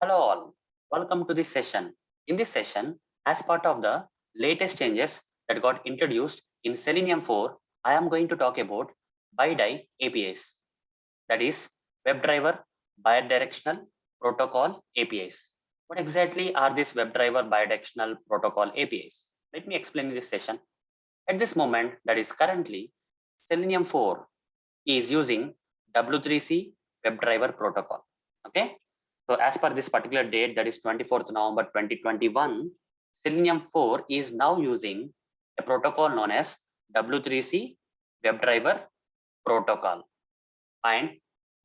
Hello all, welcome to this session. In this session, as part of the latest changes that got introduced in Selenium 4, I am going to talk about BiDi APIs, that is WebDriver Bidirectional Protocol APIs. What exactly are these WebDriver Bidirectional Protocol APIs? Let me explain in this session. At this moment, that is currently, Selenium 4 is using W3C WebDriver protocol. Okay. So as per this particular date, that is 24th November 2021, Selenium 4 is now using a protocol known as W3C WebDriver protocol. And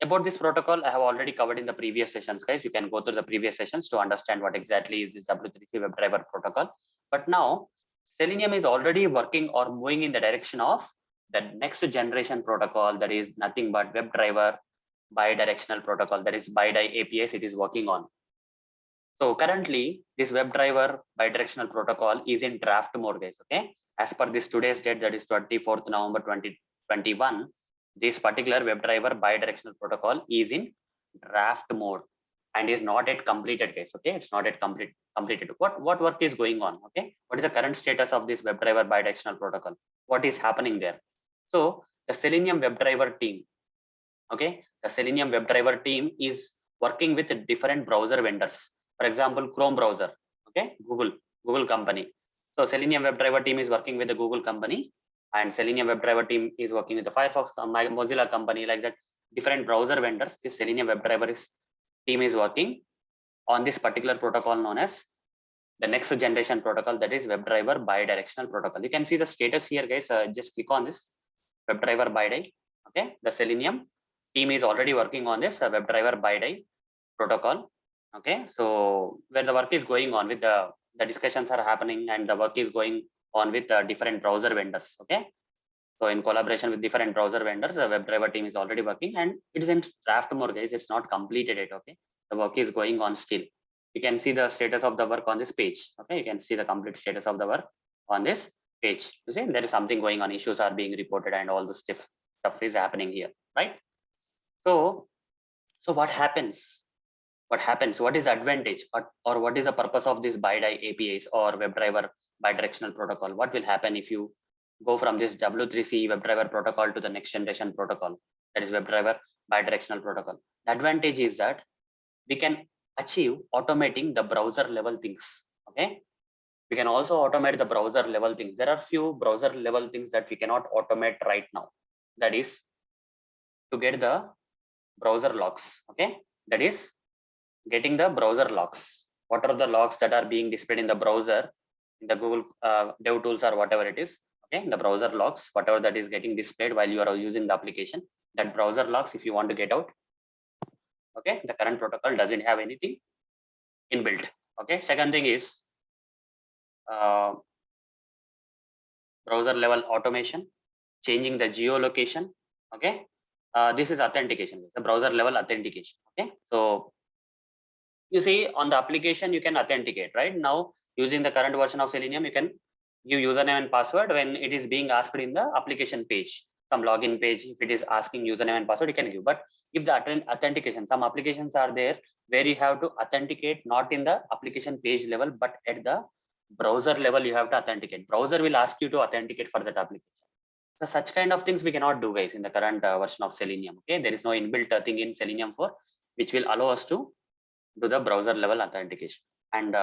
about this protocol, I have already covered in the previous sessions, guys. You can go through the previous sessions to understand what exactly is this W3C WebDriver protocol. But now, Selenium is already working or moving in the direction of the next generation protocol, that is nothing but WebDriver bidirectional protocol, that is BiDi APIs it is working on. So currently, this WebDriver bidirectional protocol is in draft mode, guys. Okay, as per this today's date, that is 24th November 2021, this particular WebDriver bidirectional protocol is in draft mode and is not yet completed, guys. Okay, it's not yet completed. What work is going on? Okay, what is the current status of this WebDriver bidirectional protocol? What is happening there? So the Selenium WebDriver team, okay, the Selenium WebDriver team is working with different browser vendors. For example, Chrome browser, okay, Google company. So Selenium WebDriver team is working with the Google company, and Selenium WebDriver team is working with the Firefox, Mozilla company, like that. Different browser vendors. This Selenium WebDriver team is working on this particular protocol known as the next generation protocol, that is WebDriver bidirectional protocol. You can see the status here, guys. Just click on this WebDriver BiDi. Okay, the Selenium team is already working on this WebDriver BiDi protocol. Okay, so where the work is going on with the discussions are happening and the work is going on with different browser vendors. Okay, so in collaboration with different browser vendors, the WebDriver team is already working and it is in draft mode, guys. It's not completed yet. Okay, the work is going on still. You can see the status of the work on this page. Okay, you can see the complete status of the work on this page. You see there is something going on, issues are being reported and all the stuff is happening here, right? So what happens? What is the advantage or what is the purpose of this BiDi APIs or WebDriver bidirectional protocol? What will happen if you go from this W3C WebDriver protocol to the next generation protocol, that is WebDriver bidirectional protocol? The advantage is that we can achieve automating the browser level things. Okay, we can also automate the browser level things. There are few browser level things that we cannot automate right now. That is to get the browser logs. Okay, that is getting the browser logs. What are the logs that are being displayed in the browser, in the Google Dev Tools or whatever it is? Okay, the browser logs, whatever that is getting displayed while you are using the application, that browser logs, if you want to get out, okay, the current protocol doesn't have anything inbuilt. Okay, second thing is uh, browser level automation, changing the geolocation. Okay, this is authentication, the browser level authentication. Okay, so you see on the application you can authenticate, right? Now using the current version of Selenium, you can give username and password when it is being asked in the application page, some login page. If it is asking username and password, you can give. But if the authentication, some applications are there where you have to authenticate not in the application page level but at the browser level. You have to authenticate. Browser will ask you to authenticate for that application. So such kind of things we cannot do, guys, in the current version of Selenium. Okay, there is no inbuilt thing in Selenium 4 which will allow us to do the browser level authentication and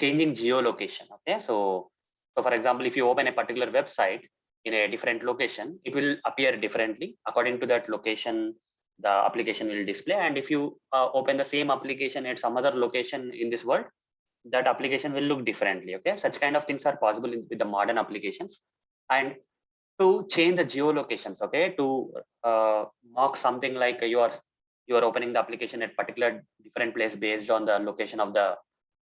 changing geolocation. Okay, so for example, if you open a particular website in a different location, it will appear differently according to that location. The application will display, and if you open the same application at some other location in this world, that application will look differently. Okay, such kind of things are possible with the modern applications. And to change the geolocations, okay, to mark something like you are opening the application at particular different place based on the location of the,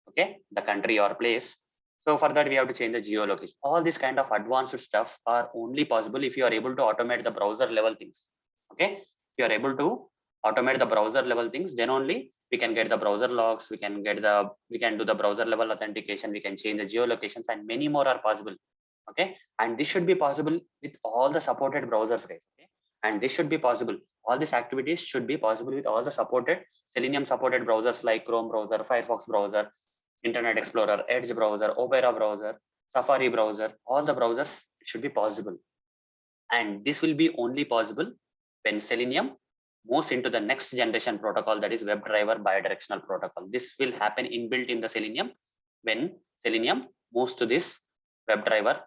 okay, the country or place. So for that we have to change the geolocation. All this kind of advanced stuff are only possible if you are able to automate the browser level things. Okay, if you are able to automate the browser level things, then only we can get the browser logs, we can do the browser level authentication, we can change the geolocations, and many more are possible. Okay, and this should be possible with all the supported browsers, guys. Okay, and this should be possible, all these activities should be possible with all the supported Selenium supported browsers like Chrome browser, Firefox browser, Internet Explorer, Edge browser, Opera browser, Safari browser, all the browsers should be possible. And this will be only possible when Selenium moves into the next generation protocol, that is WebDriver bidirectional protocol. This will happen inbuilt in the Selenium when Selenium moves to this WebDriver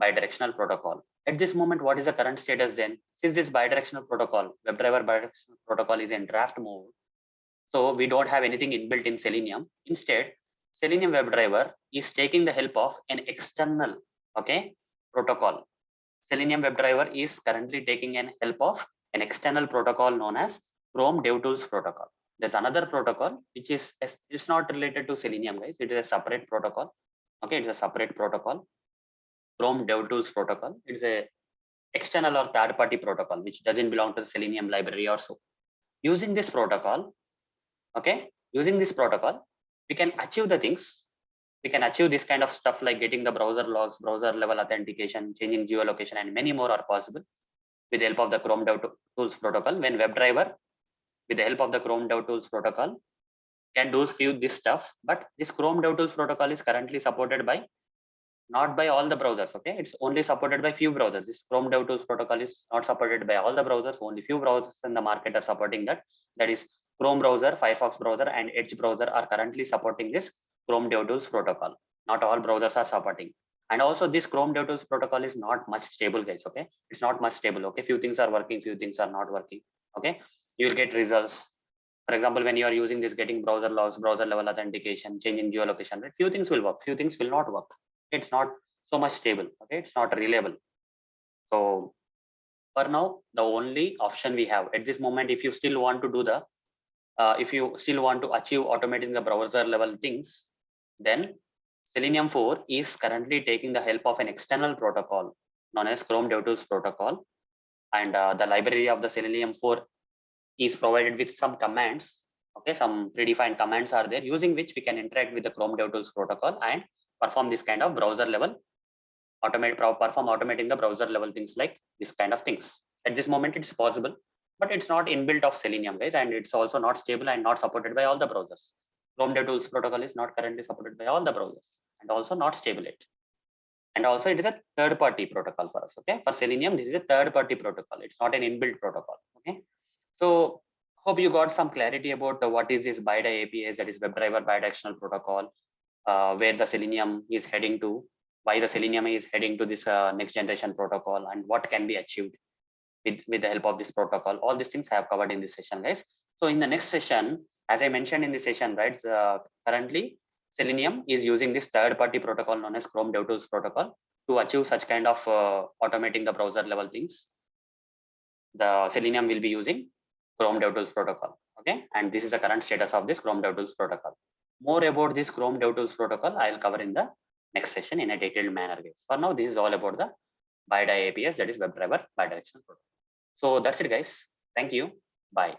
bidirectional protocol. At this moment, what is the current status then? Since this bidirectional protocol, WebDriver bidirectional protocol is in draft mode, so we don't have anything inbuilt in Selenium. Instead, Selenium WebDriver is taking the help of an external, protocol. Selenium WebDriver is currently taking an help of an external protocol known as Chrome DevTools protocol. There's another protocol which is, it's not related to Selenium, guys. It is a separate protocol. Okay, it's a separate protocol. Chrome DevTools protocol. It's a external or third-party protocol which doesn't belong to the Selenium library or so. Using this protocol, using this protocol, we can achieve the things. We can achieve this kind of stuff like getting the browser logs, browser level authentication, changing geolocation, and many more are possible with the help of the Chrome DevTools protocol. When WebDriver, with the help of the Chrome DevTools protocol, can do this stuff, but this Chrome DevTools protocol is currently supported by not by all the browsers. Okay, it's only supported by few browsers. This Chrome DevTools protocol is not supported by all the browsers. Only few browsers in the market are supporting that. That is Chrome browser, Firefox browser, and Edge browser are currently supporting this Chrome DevTools protocol. Not all browsers are supporting. And also this Chrome DevTools protocol is not much stable, guys. Okay, it's not much stable. Okay, few things are working, few things are not working. Okay, you will get results. For example, when you are using this, getting browser logs, browser level authentication, changing geolocation, right? Few things will work, few things will not work. It's not so much stable. Okay, it's not reliable. So for now, the only option we have at this moment, if you still want to do the if you still want to achieve automating the browser level things, then Selenium 4 is currently taking the help of an external protocol known as Chrome DevTools protocol. And the library of the Selenium 4 is provided with some commands. Okay, some predefined commands are there using which we can interact with the Chrome DevTools protocol and perform this kind of browser level automating the browser level things like this kind of things. At this moment, it's possible, but it's not inbuilt of Selenium, guys, and it's also not stable and not supported by all the browsers. Chrome DevTools protocol is not currently supported by all the browsers and also not stable yet. And also it is a third-party protocol for us. Okay, for Selenium, this is a third-party protocol. It's not an inbuilt protocol. Okay, so hope you got some clarity about what is this BiDi APIs, that is WebDriver bidirectional protocol, where the Selenium is heading to, why the Selenium is heading to this next generation protocol, and what can be achieved with the help of this protocol. All these things I have covered in this session, guys. So in the next session, as I mentioned in this session, right, currently Selenium is using this third-party protocol known as Chrome DevTools protocol to achieve such kind of automating the browser level things. The Selenium will be using Chrome DevTools protocol. Okay, and this is the current status of this Chrome DevTools protocol. More about this Chrome DevTools protocol I will cover in the next session in a detailed manner, guys. For now, this is all about the BiDi APIs, that is WebDriver bidirectional protocol. So that's it, guys. Thank you. Bye.